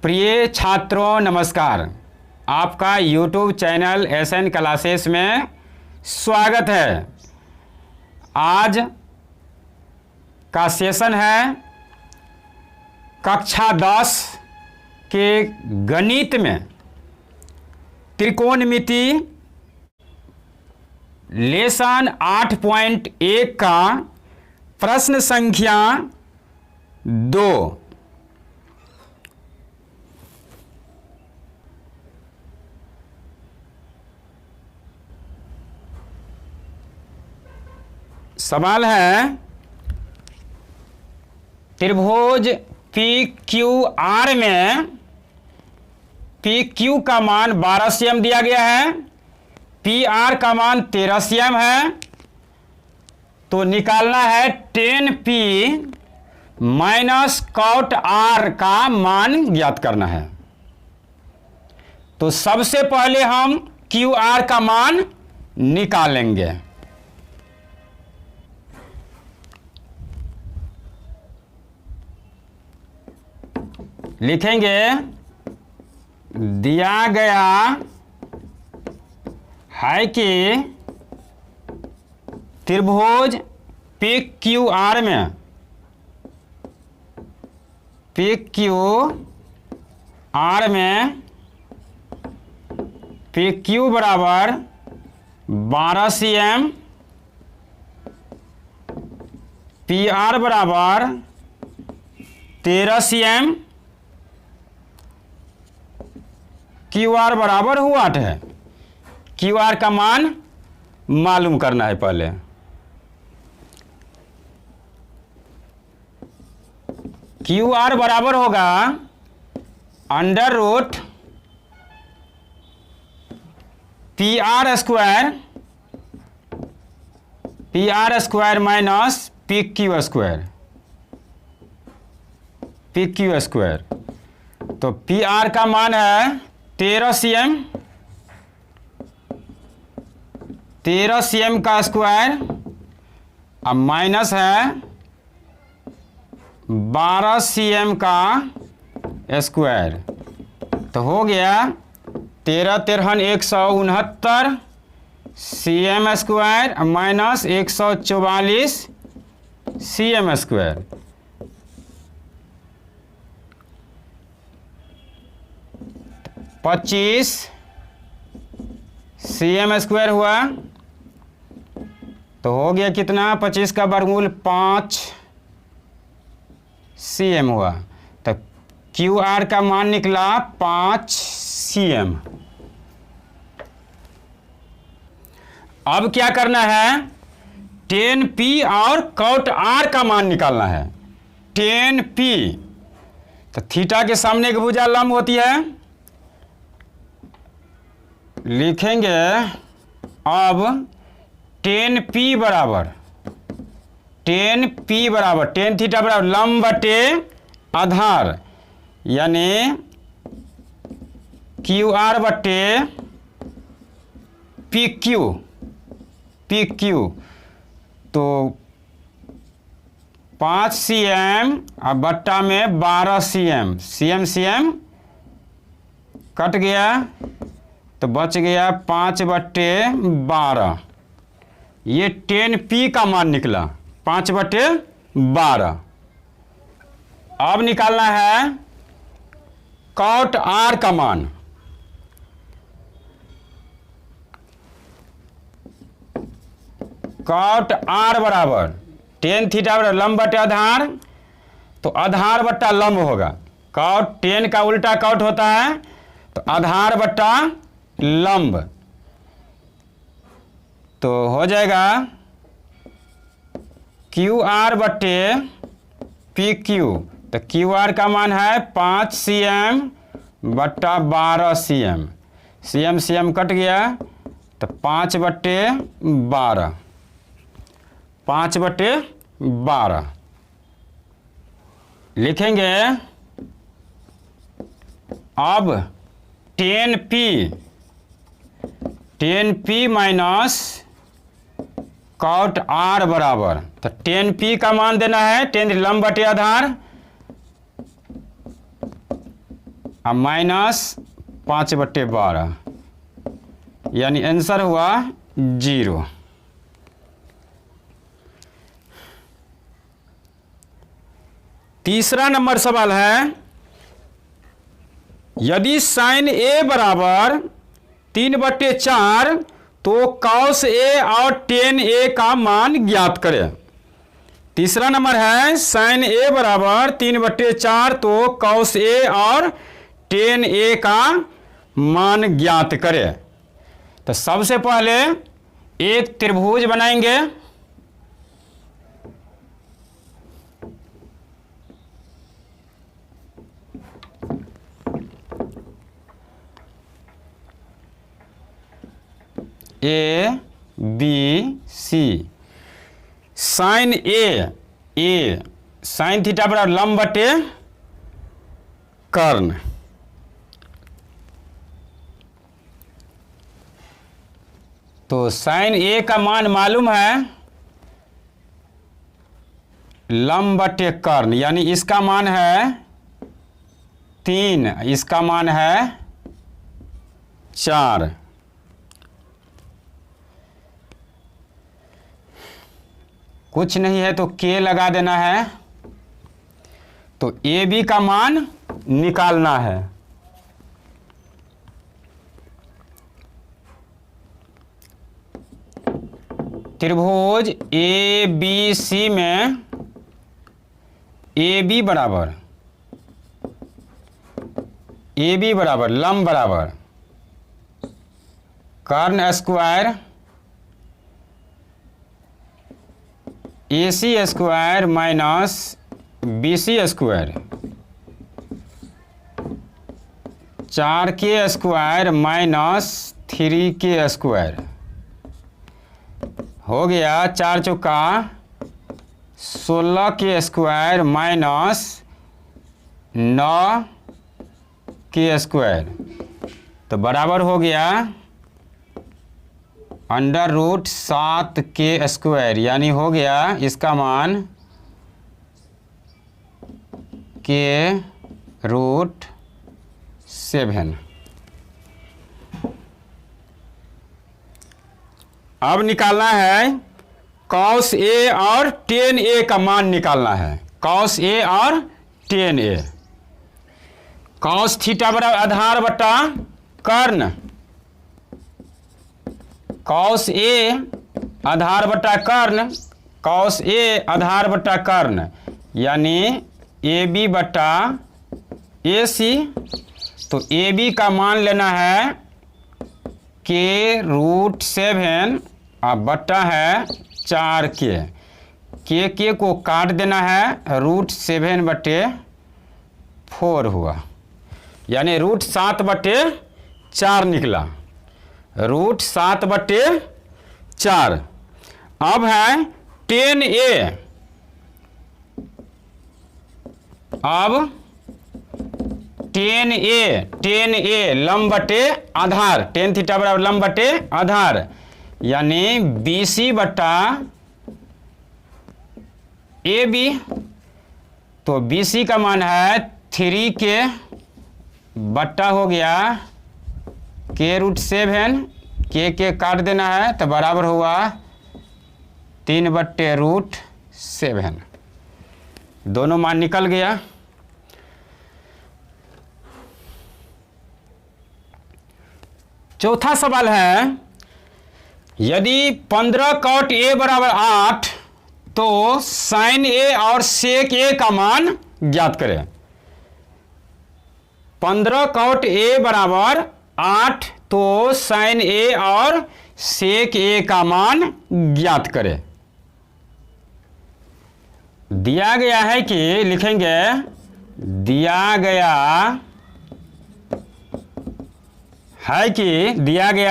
प्रिय छात्रों नमस्कार। आपका YouTube चैनल SN क्लासेस में स्वागत है। आज का सेशन है कक्षा 10 के गणित में त्रिकोणमिति लेसन 8.1 का प्रश्न संख्या 2। सवाल है त्रिभुज PQR में PQ का मान 12 cm दिया गया है, PR का मान 13 cm है। तो निकालना है 10P माइनस cot R का मान ज्ञात करना है। तो सबसे पहले हम QR का मान निकालेंगे। लिखेंगे दिया गया है कि त्रिभुज PQR में PQ बराबर 12 cm, PR बराबर 13 cm, QR बराबर हुआ 8 है। QR का मान मालूम करना है पहले। QR बराबर होगा under root PR square minus PQ square. तो PR का मान है 13 cm का स्क्वायर, अब माइनस है 12 cm का स्क्वायर। तो हो गया 13 तेरहन 169 cm square minus 144 cm square. पच्चीस cm स्क्वायर हुआ। तो हो गया कितना, 25 का वर्गमूल 5 cm हुआ। तो QR का मान निकला 5 cm। अब क्या करना है, 10P और cot R का मान निकालना है। 10P तो थीटा के सामने एक भुजा लंब होती है। लिखेंगे अब 10P बराबर 10 थीटा बराबर लंब बटे आधार, यानी QR बटे PQ। तो 5 cm अब बट्टा में 12 cm कट गया तो बच गया 5/12। ये 10P का मान निकला 5/12। अब निकालना है cot R का मान। cot R बराबर 10 थीटा बराबर लंब बटे आधार, तो आधार बट्टा लंब होगा। cot 10 का उल्टा cot होता है, तो आधार बट्टा लंब। तो हो जाएगा QR बटे PQ। तो QR का मान है 5 cm बट्टा 12 cm कट गया तो 5/12 लिखेंगे। अब 10P माइनस cot R बराबर, तो 10P का मान देना है 10 लंब बटे आधार अब -5/12, यानी आंसर हुआ 0। तीसरा नंबर सवाल है, यदि साइन ए बराबर 3/4 तो कॉस ए और टेन ए का मान ज्ञात करें। तीसरा नंबर है, साइन ए बराबर 3/4 तो कॉस ए और टेन ए का मान ज्ञात करें। तो सबसे पहले एक त्रिभुज बनाएंगे। A B C. Sine A sine theta बराबर लंब बटे कर्ण। तो साइन ए का मान मालूम है, लंब बटे कर्ण, यानी इसका मान है 3, इसका मान है 4। कुछ नहीं है तो k लगा देना है। तो ए बी का मान निकालना है। त्रिभुज ए बी सी में ए बी बराबर लंब बराबर कर्ण square A C square minus B C square 4k square minus 3k square हो गया। 4 चौका 16k square minus 9k square, तो बराबर हो गया √7k स्क्वायर, यानी हो गया इसका मान k√7। अब निकालना है कॉस ए और टेन ए का मान निकालना है। कॉस ए और टेन ए। कॉस थीटा बराबर आधार बटा कर्ण। कॉस ए आधार बटा कर्ण, कॉस ए आधार बटा कर्ण, यानी ए बी बटा ए सी। तो ए बी का मान लेना है k√7 और बटा है 4k। के को काट देना है, √7/4 हुआ, यानी √7/4 निकला। √7/4। अब है टेन ए। अब टेन ए लंब बटे आधार, टेन थीटा बराबर लंब बटे आधार, यानी BC बटा AB। तो BC का मान है 3k बट्टा हो गया k√7, के काट देना है तो बराबर हुआ 3/√7। दोनों मान निकल गया। चौथा सवाल है, यदि 15 cot A बराबर 8 तो साइन ए और सेक ए का मान ज्ञात करें। 15 cot A बराबर 8 तो साइन ए और सेक ए का मान ज्ञात करें। दिया गया है कि लिखेंगे, दिया गया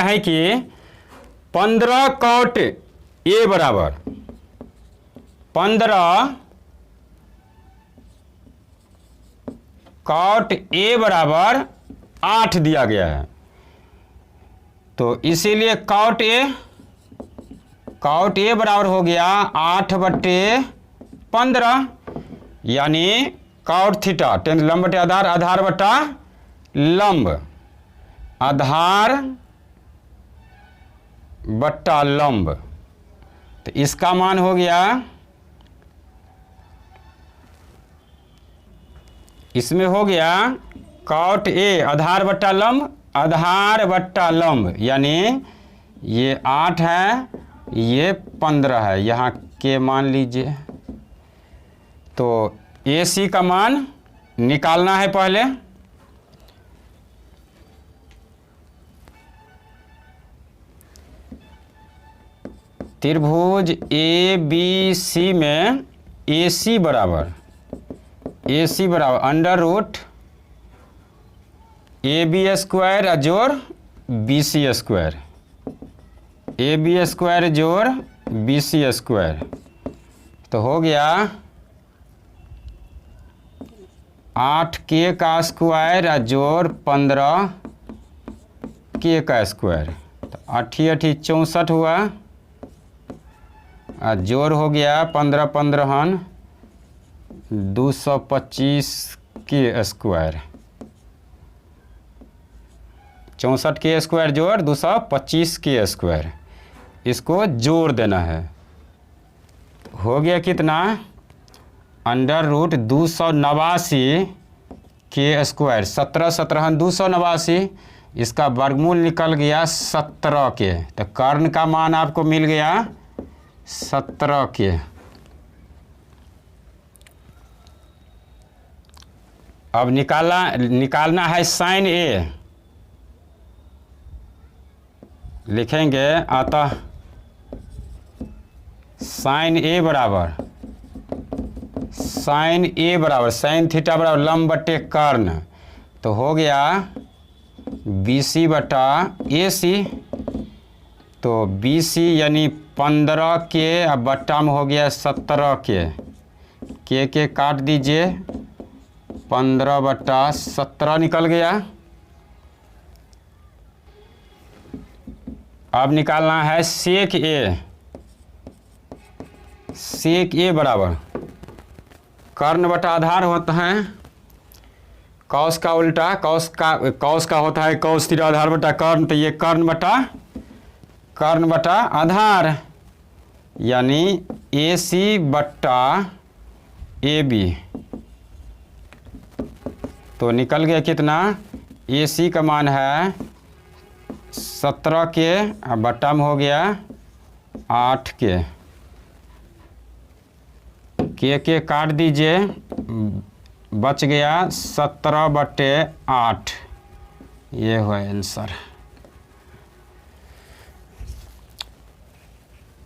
है कि 15 cot A बराबर 15 cot A बराबर 8 दिया गया है। तो इसीलिए cot A बराबर हो गया 8/15, यानी cot थीटा टेन लंब बटे आधार, आधार बटा लंब, आधार बट्टा लंब, तो इसका मान हो गया, इसमें हो गया कॉट ए आधार बट्टा लंब, आधार बट्टा लंब, यानी ये 8 है, ये 15 है, यहाँ के मान लीजिए। तो ए सी का मान निकालना है पहले। त्रिभुज ए बी सी में ए सी बराबर under root A B square जोड़ B C square, A B square जोड़ बी सी स्क्वायर, तो हो गया 8k का स्क्वायर जोड़ 15k का स्क्वायर, तो 8 8 64 हुआ, जोड़ हो गया 15 15 225 के स्क्वायर, 64 के स्क्वायर जोड़ 225 के स्क्वायर, इसको जोड़ देना है। हो गया कितना, अंडर रूट 289 के स्क्वायर, 17 17 289, इसका वर्गमूल निकल गया 17 के, तो कर्ण का मान आपको मिल गया 17 के। अब निकालना है साइन ए, लिखेंगे अतः साइन ए बराबर साइन थीटा बराबर लंब बटे कर्ण, तो हो गया बी सी बटा ए सी, तो बी सी यानी 15 के, अब बट्टा में हो गया 17 के काट दीजिए, 15 बटा 17 निकल गया। अब निकालना है सेक ए बराबर कर्ण बटा आधार होता है, कॉस का उल्टा, कॉस का होता है कॉस थीटा आधार बटा कर्ण, तो ये कर्ण बटा आधार, यानी ए सी बट्टा ए बी, तो निकल गया कितना, ए सी का मान है 17 के, बट्टा में हो गया 8 के काट दीजिए, बच गया 17 बटे 8, ये हुआ आंसर।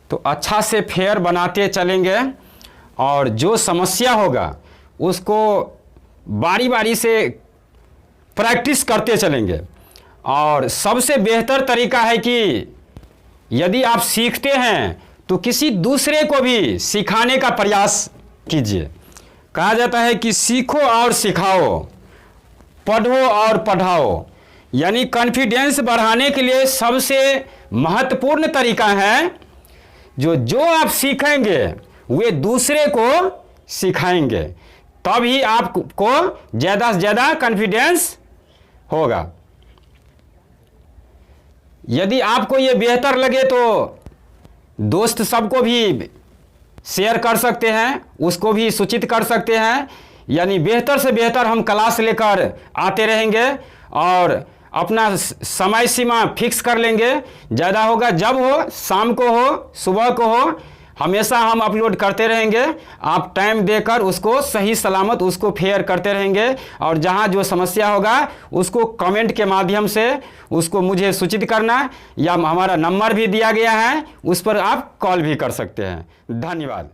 तो अच्छा से फेयर बनाते चलेंगे और जो समस्या होगा उसको बारी बारी से प्रैक्टिस करते चलेंगे, और सबसे बेहतर तरीका है कि यदि आप सीखते हैं तो किसी दूसरे को भी सिखाने का प्रयास कीजिए। कहा जाता है कि सीखो और सिखाओ, पढ़ो और पढ़ाओ, यानी कॉन्फिडेंस बढ़ाने के लिए सबसे महत्वपूर्ण तरीका है जो आप सीखेंगे वे दूसरे को सिखाएंगे, तभी आपको ज़्यादा से ज़्यादा कॉन्फिडेंस होगा। यदि आपको ये बेहतर लगे तो दोस्त सबको भी शेयर कर सकते हैं, उसको भी सूचित कर सकते हैं, यानी बेहतर से बेहतर हम क्लास लेकर आते रहेंगे और अपना समय सीमा फिक्स कर लेंगे। ज़्यादा होगा जब हो, शाम को हो, सुबह को हो, हमेशा हम अपलोड करते रहेंगे। आप टाइम देकर उसको सही सलामत उसको फेयर करते रहेंगे, और जहां जो समस्या होगा उसको कमेंट के माध्यम से उसको मुझे सूचित करना, या हमारा नंबर भी दिया गया है, उस पर आप कॉल भी कर सकते हैं। धन्यवाद।